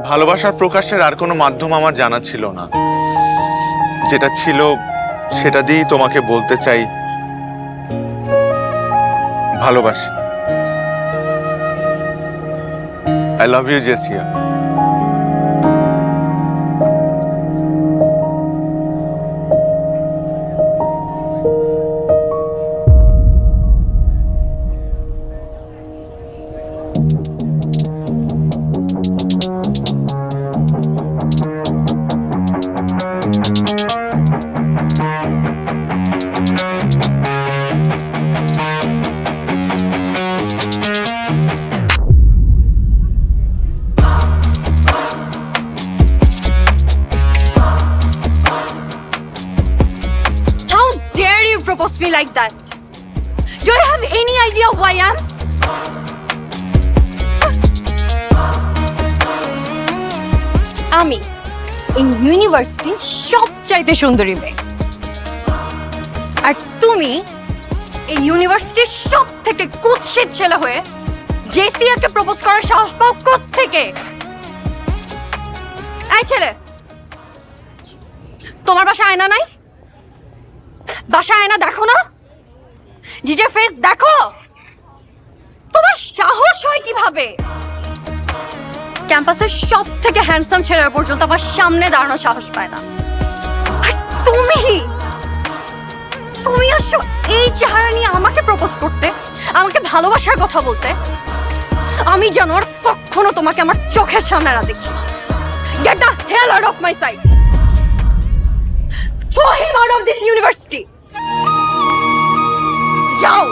ভালোবাসার প্রকাশের আর কোনো মাধ্যম আমার জানা ছিল না। যেটা ছিল সেটা দিয়েই তোমাকে বলতে চাই, ভালোবাসি। I love you, Jessia. Propose me like that. Do you have any idea who I am? আমি in university সবচাইতে সুন্দরী মেয়ে, আর তুমি এই ইউনিভার্সিটির সব থেকে কুৎসিত ছেলে হয়ে জেসিয়াকে প্রপোজ করার সাহস পাও কোত্থেকে? এই ছেলে, তোমার বাসায় আয়না নাই? বাসায় আয়না দেখো না? নিজের ফেস দেখো। তোমার সাহস হয় কিভাবে ক্যাম্পাসের সব থেকে হ্যান্ডসাম ছেলেরা পর্যন্ত আমার সামনে দাঁড়ানোর সাহস পায় না? আর তুমি আসো এই চেহারা নিয়ে আমাকে প্রপোজ করতে, আমাকে ভালোবাসার কথা বলতে। আমি যেন আর কখনো তোমাকে আমার চোখের সামনে না দেখি। Get the hell out of my sight. Throw him out of this university. যাও।